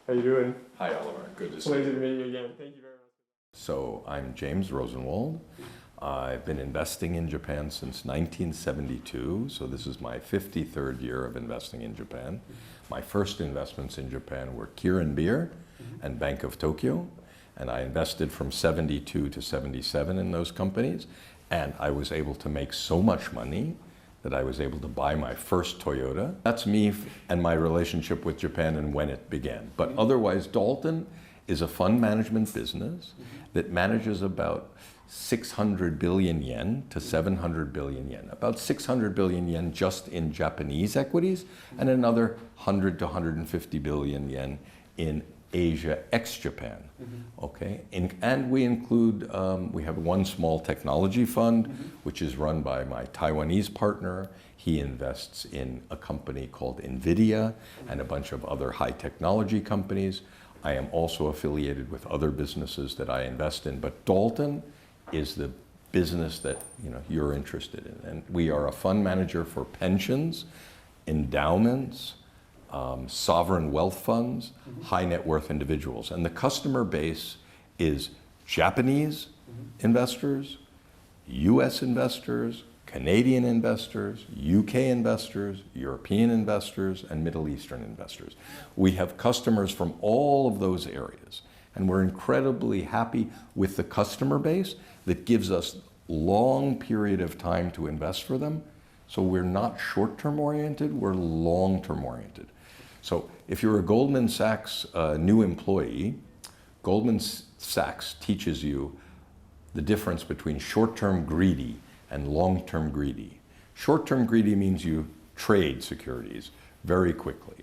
How you doing? Hi, Oliver. Good to see you. Pleasure to meet you again. Thank you very much. So I'm James Rosenwald. I've been investing in Japan since 1972, so this is my 53rd year of investing in Japan. My first investments in Japan were Kirin Beer and Bank of Tokyo, and I invested from 72 to 77 in those companies, and I was able to make so much money that I was able to buy my first Toyota. That's me and my relationship with Japan and when it began. But otherwise, Dalton is a fund management business that manages about 600 billion yen to 700 billion yen. About 600 billion yen just in Japanese equities, and another 100 to 150 billion yen in Asia ex-Japan. Okay, and we include, we have one small technology fund, which is run by my Taiwanese partner. He invests in a company called NVIDIA and a bunch of other high technology companies. I am also affiliated with other businesses that I invest in, but Dalton is the business that you're interested in. And we are a fund manager for pensions, endowments, sovereign wealth funds, high net worth individuals. And the customer base is Japanese investors, US investors, Canadian investors, UK investors, European investors, and Middle Eastern investors. We have customers from all of those areas. And we're incredibly happy with the customer base that gives us long period of time to invest for them. So we're not short-term oriented, we're long-term oriented. So if you're a Goldman Sachs new employee, Goldman Sachs teaches you the difference between short-term greedy and long-term greedy. Short-term greedy means you trade securities very quickly,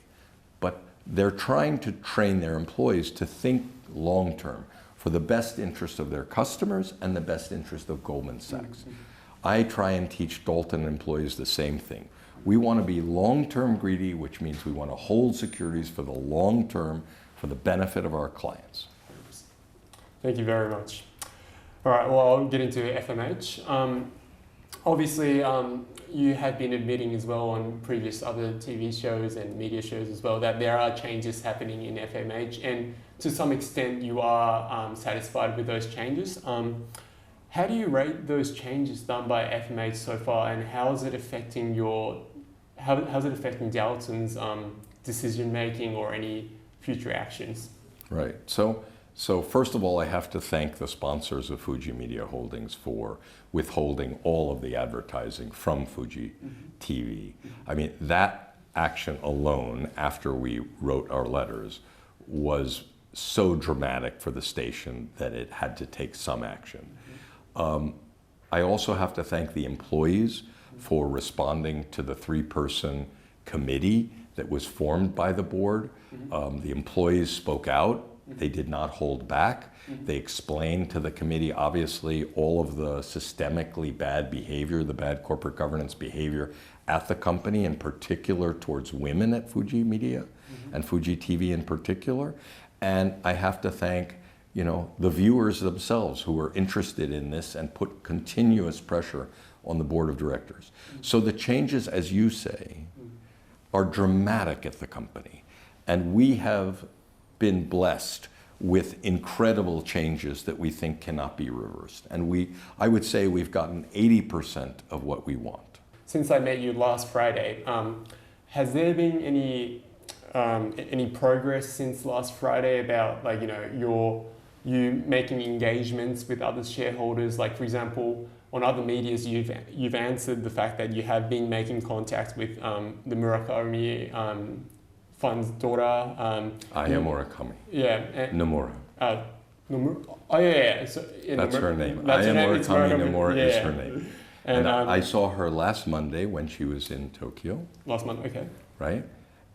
but they're trying to train their employees to think long-term for the best interest of their customers and the best interest of Goldman Sachs. I try and teach Dalton employees the same thing. We want to be long-term greedy, which means we want to hold securities for the long term for the benefit of our clients. Thank you very much. All right, well, I'll get into FMH. Obviously, you have been admitting as well on previous other TV shows and media shows as well that there are changes happening in FMH, and to some extent you are satisfied with those changes. How do you rate those changes done by FMH so far, and how is it affecting how's it affecting Dalton's decision making or any future actions? Right. So first of all, I have to thank the sponsors of Fuji Media Holdings for withholding all of the advertising from Fuji TV. I mean, that action alone, after we wrote our letters, was so dramatic for the station that it had to take some action. I also have to thank the employees for responding to the 3-person committee that was formed by the board. The employees spoke out. They did not hold back. They explained to the committee, obviously, all of the systemically bad behavior, the bad corporate governance behavior at the company, in particular towards women at Fuji Media and Fuji TV in particular. And I have to thank the viewers themselves who were interested in this and put continuous pressure on the board of directors. So the changes, as you say, are dramatic at the company. And we have been blessed with incredible changes that we think cannot be reversed. And I would say we've gotten 80% of what we want. Since I met you last Friday, has there been any progress since last Friday about you making engagements with other shareholders? Like, for example, on other medias, you've answered the fact that you have been making contact with the Murakami fund's daughter. Aya Murakami. Yeah. Nomura. Nomura. Oh yeah. So, that's her name. That's Aya her Murakami name. Nomura Yeah. is her name. And I saw her last Monday when she was in Tokyo. Last month, okay. Right?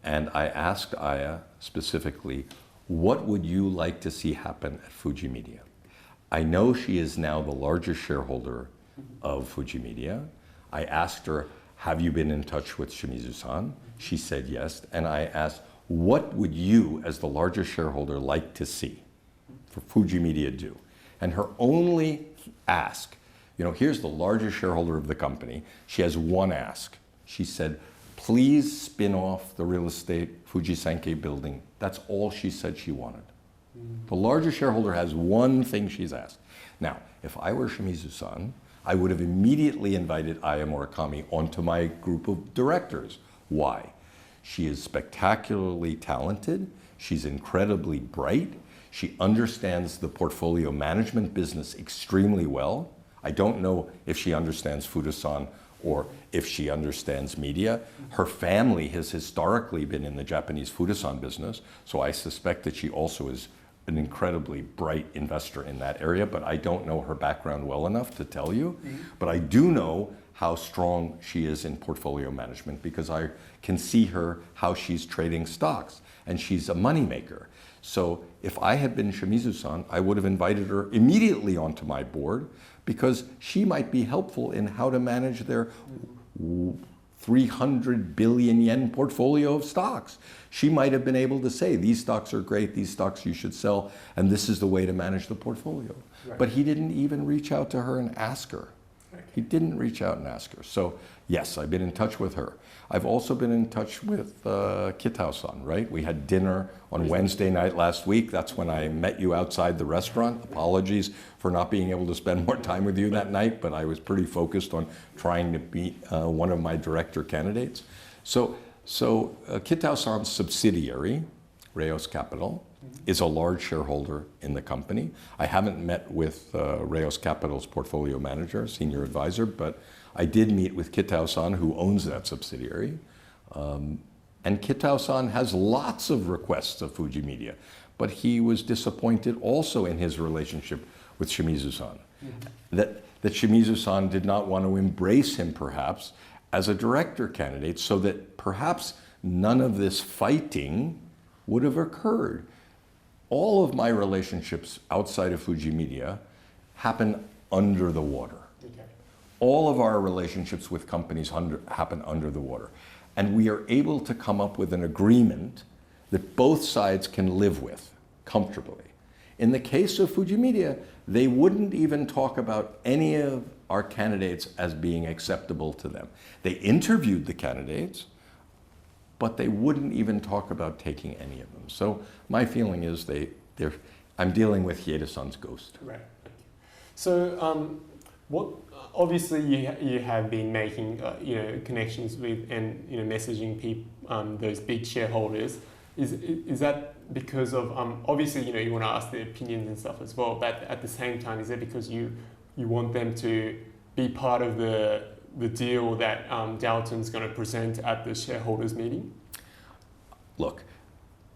And I asked Aya specifically, what would you like to see happen at Fuji Media? I know she is now the largest shareholder of Fuji Media. I asked her, have you been in touch with Shimizu-san? She said yes. And I asked, what would you, as the largest shareholder, like to see for Fuji Media do? And her only ask, here's the largest shareholder of the company. She has one ask. She said, please spin off the real estate Fuji Sankei building. That's all she said she wanted. The largest shareholder has one thing she's asked. Now, if I were Shimizu-san, I would have immediately invited Aya Murakami onto my group of directors. Why? She is spectacularly talented. She's incredibly bright. She understands the portfolio management business extremely well. I don't know if she understands Fuda-san or if she understands media. Her family has historically been in the Japanese Fuda-san business, so I suspect that she also is an incredibly bright investor in that area, but I don't know her background well enough to tell you. But I do know how strong she is in portfolio management because I can see her how she's trading stocks, and she's a moneymaker. So if I had been Shimizu-san, I would have invited her immediately onto my board because she might be helpful in how to manage their 300 billion yen portfolio of stocks. She might have been able to say, these stocks are great, these stocks you should sell, and this is the way to manage the portfolio. Right. But he didn't even reach out to her and ask her. Okay. He didn't reach out and ask her. So yes, I've been in touch with her. I've also been in touch with Kitao-san, right? We had dinner on Wednesday night last week. That's when I met you outside the restaurant. Apologies for not being able to spend more time with you that night, but I was pretty focused on trying to beat one of my director candidates. So Kitao-san's subsidiary, Reyos Capital, is a large shareholder in the company. I haven't met with Reyos Capital's portfolio manager, senior advisor, but I did meet with Kitao-san, who owns that subsidiary. And Kitao-san has lots of requests of Fuji Media, but he was disappointed also in his relationship with Shimizu-san. That Shimizu-san did not want to embrace him, perhaps, as a director candidate, so that perhaps none of this fighting would have occurred. All of my relationships outside of Fuji Media happen under the water. Okay. All of our relationships with companies happen under the water. And we are able to come up with an agreement that both sides can live with comfortably. In the case of Fuji Media, they wouldn't even talk about any of our candidates as being acceptable to them. They interviewed the candidates, but they wouldn't even talk about taking any of them. So my feeling is I'm dealing with Hieda-san's ghost. Right. So obviously you have been making connections with and messaging people, those big shareholders. Is that because of obviously you want to ask their opinions and stuff as well, but at the same time, is it because you want them to be part of the deal that Dalton's going to present at the shareholders meeting? Look,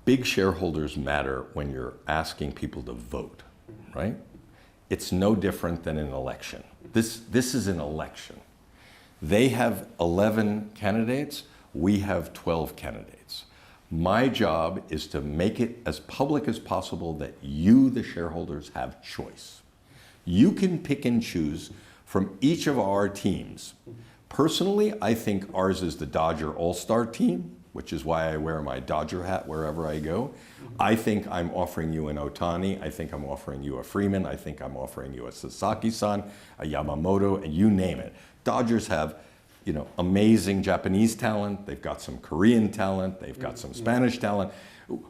big shareholders matter when you're asking people to vote, right? It's no different than an election. This is an election. They have 11 candidates, we have 12 candidates. My job is to make it as public as possible that you, the shareholders, have choice. You can pick and choose from each of our teams. Personally, I think ours is the Dodger All-Star team, which is why I wear my Dodger hat wherever I go. I think I'm offering you an Otani. I think I'm offering you a Freeman. I think I'm offering you a Sasaki-san, a Yamamoto, and you name it. Dodgers have amazing Japanese talent. They've got some Korean talent. They've got some Spanish talent.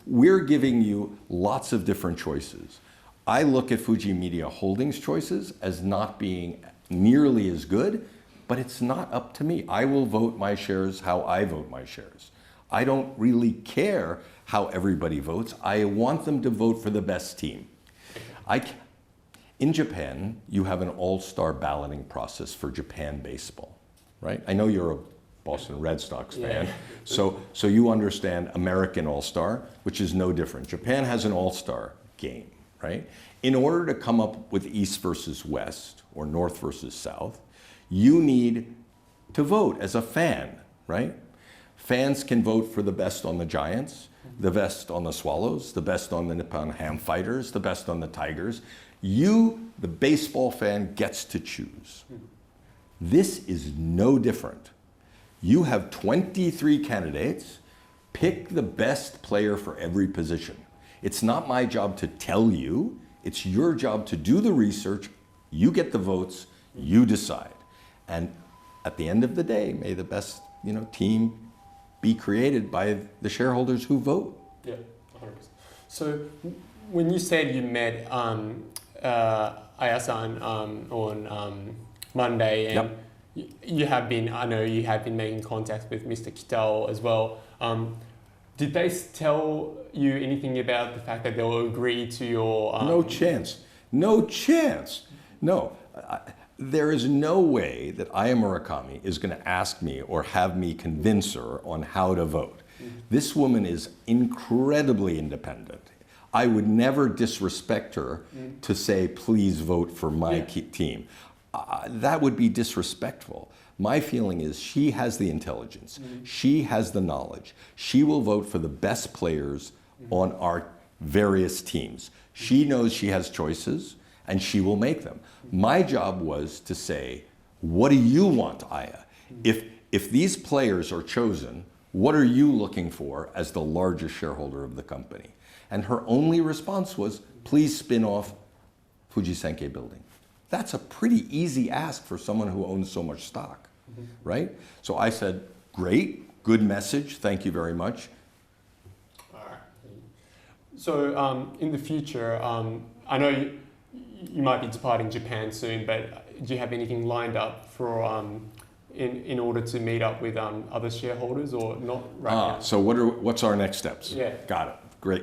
We're giving you lots of different choices. I look at Fuji Media Holdings choices as not being nearly as good, but it's not up to me. I will vote my shares how I vote my shares. I don't really care how everybody votes. I want them to vote for the best team. In Japan, you have an all-star balloting process for Japan baseball, right? I know you're a Boston Red Sox fan, so you understand American all-star, which is no different. Japan has an all-star game, right? In order to come up with East versus West or North versus South, you need to vote as a fan, right? Fans can vote for the best on the Giants, the best on the Swallows, the best on the Nippon Ham Fighters, the best on the Tigers. You, the baseball fan, gets to choose. This is no different. You have 23 candidates. Pick the best player for every position. It's not my job to tell you. It's your job to do the research. You get the votes. You decide. And at the end of the day, may the best team be created by the shareholders who vote. Yeah, 100%. So when you said you met Aya-san on Monday, and you have been, I know you have been making contact with Mr. Kitao as well. Did they tell you anything about the fact that they'll agree to your... No chance. No chance. No. There is no way that Aya Murakami is going to ask me or have me convince her on how to vote. This woman is incredibly independent. I would never disrespect her to say, please vote for my team. That would be disrespectful. My feeling is she has the intelligence. She has the knowledge. She will vote for the best players on our various teams. She knows she has choices, and she will make them. My job was to say, what do you want, Aya? If these players are chosen, what are you looking for as the largest shareholder of the company? And her only response was, please spin off Fuji Sankei Building. That's a pretty easy ask for someone who owns so much stock, right? So I said, great, good message, thank you very much. All right. So in the future, I know you might be departing Japan soon, but do you have anything lined up for in order to meet up with other shareholders, or not right now? So what's our next steps? Yeah. Got it.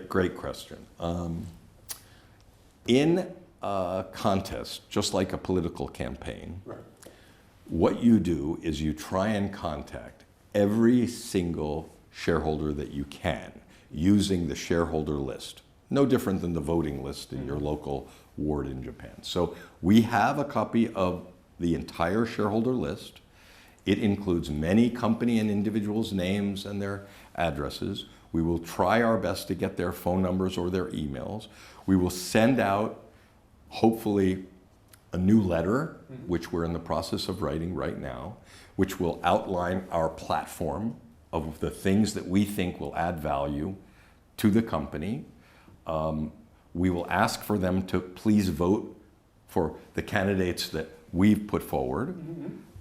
Great question. In a contest, just like a political campaign, what you do is you try and contact every single shareholder that you can using the shareholder list. No different than the voting list in your local ward in Japan. So we have a copy of the entire shareholder list. It includes many company and individuals' names and their addresses. We will try our best to get their phone numbers or their emails. We will send out, hopefully, a new letter, which we're in the process of writing right now, which will outline our platform of the things that we think will add value to the company. We will ask for them to please vote for the candidates that we've put forward,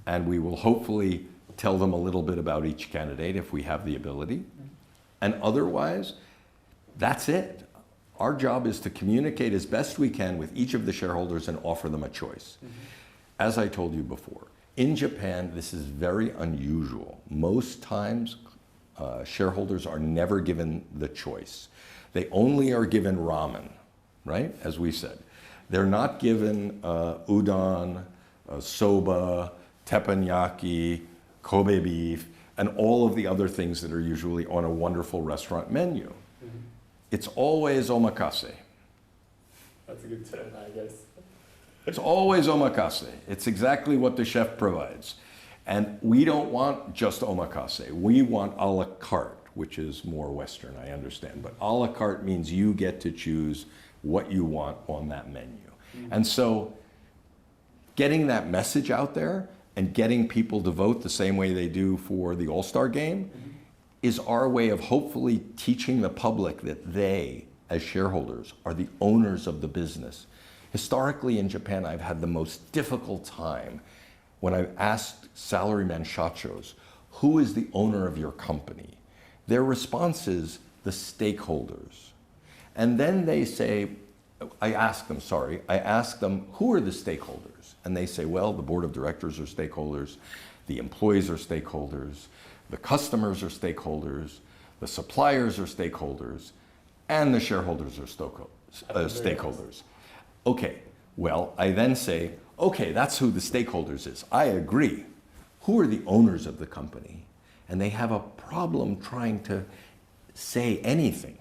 and we will hopefully tell them a little bit about each candidate if we have the ability. And otherwise, that's it. Our job is to communicate as best we can with each of the shareholders and offer them a choice. As I told you before, in Japan, this is very unusual. Most times, shareholders are never given the choice. They only are given ramen, right? As we said. They're not given udon, soba, teppanyaki, Kobe beef, and all of the other things that are usually on a wonderful restaurant menu. It's always omakase. That's a good term, I guess. It's always omakase. It's exactly what the chef provides. And we don't want just omakase. We want a la carte, which is more Western, I understand. But a la carte means you get to choose what you want on that menu. And so getting that message out there and getting people to vote the same way they do for the All-Star game is our way of hopefully teaching the public that they, as shareholders, are the owners of the business. Historically in Japan, I've had the most difficult time when I've asked salaryman shachos, who is the owner of your company? Their response is the stakeholders. And then they say, I ask them, who are the stakeholders? And they say, well, the board of directors are stakeholders, the employees are stakeholders, the customers are stakeholders, the suppliers are stakeholders, and the shareholders are stakeholders. Okay, well, I then say, okay, that's who the stakeholders is. I agree. Who are the owners of the company? And they have a problem trying to say anything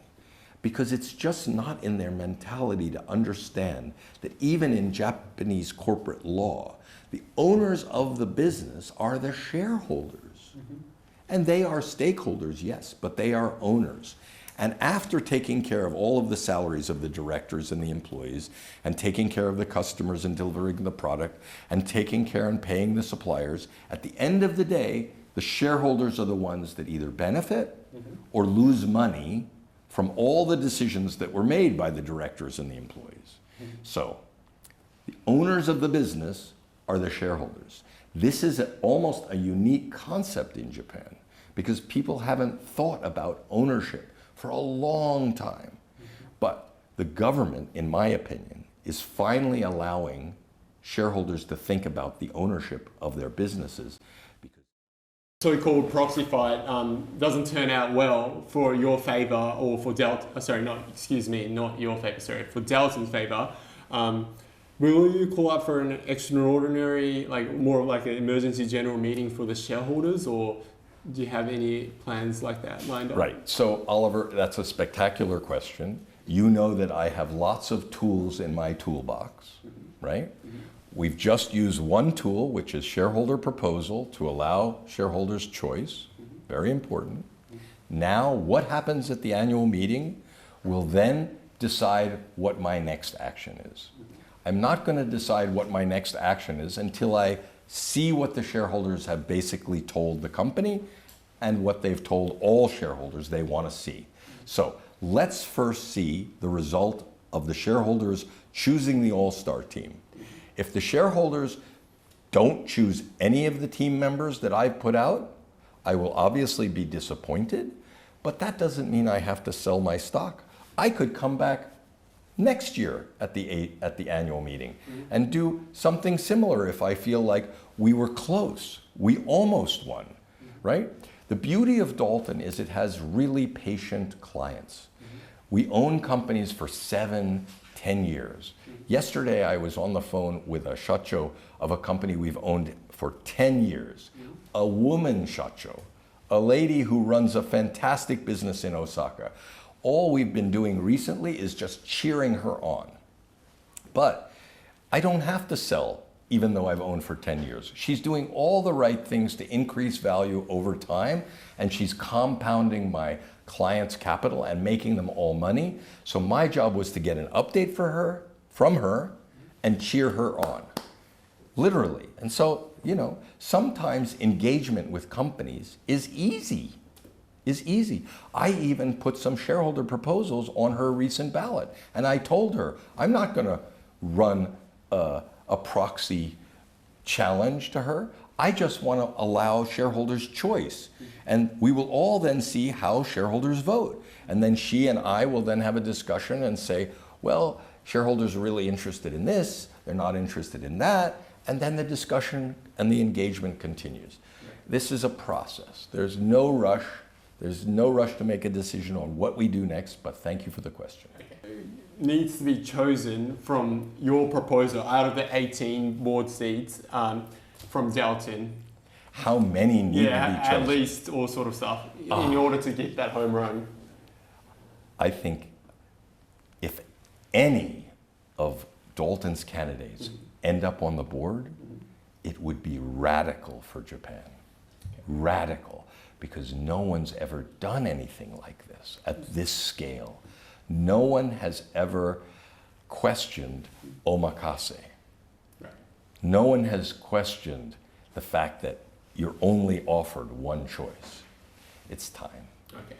because it's just not in their mentality to understand that even in Japanese corporate law, the owners of the business are the shareholders. And they are stakeholders, yes, but they are owners. And after taking care of all of the salaries of the directors and the employees, and taking care of the customers and delivering the product, and taking care and paying the suppliers, at the end of the day, the shareholders are the ones that either benefit or lose money from all the decisions that were made by the directors and the employees. So, the owners of the business are the shareholders. This is almost a unique concept in Japan because people haven't thought about ownership for a long time. But the government, in my opinion, is finally allowing shareholders to think about the ownership of their businesses. So-called proxy fight doesn't turn out well for your favor or for not your favor, for Dalton's favor. Will you call up for an extraordinary, more like an emergency general meeting for the shareholders, or do you have any plans like that lined up? Right. So, Oliver, that's a spectacular question. You know that I have lots of tools in my toolbox, right? We've just used one tool, which is shareholder proposal, to allow shareholders choice. Very important. Now, what happens at the annual meeting will then decide what my next action is. I'm not going to decide what my next action is until I see what the shareholders have basically told the company and what they've told all shareholders they want to see. So let's first see the result of the shareholders choosing the all-star team. If the shareholders don't choose any of the team members that I've put out, I will obviously be disappointed, but that doesn't mean I have to sell my stock. I could come back next year at the annual meeting and do something similar if I feel like we were close. We almost won, right? The beauty of Dalton is it has really patient clients. We own companies for 7, 10 years. Yesterday, I was on the phone with a shacho of a company we've owned for 10 years. A woman shacho, a lady who runs a fantastic business in Osaka. All we've been doing recently is just cheering her on. But I don't have to sell, even though I've owned for 10 years. She's doing all the right things to increase value over time, and she's compounding my clients' capital and making them all money. So my job was to get an update from her and cheer her on, literally. And so, sometimes engagement with companies is easy. I even put some shareholder proposals on her recent ballot. And I told her, I'm not going to run a proxy challenge to her. I just want to allow shareholders choice. And we will all then see how shareholders vote. And then she and I will then have a discussion and say, well, shareholders are really interested in this, they're not interested in that, and then the discussion and the engagement continues. This is a process. There's no rush. There's no rush to make a decision on what we do next, but thank you for the question. Needs to be chosen from your proposal out of the 18 board seats from Dalton. How many need to be chosen? At least all sort of stuff in order to get that home run. I think if any of Dalton's candidates end up on the board, it would be radical for Japan. Radical, because no one's ever done anything like this at this scale. No one has ever questioned omakase. No one has questioned the fact that you're only offered one choice. It's time. Okay.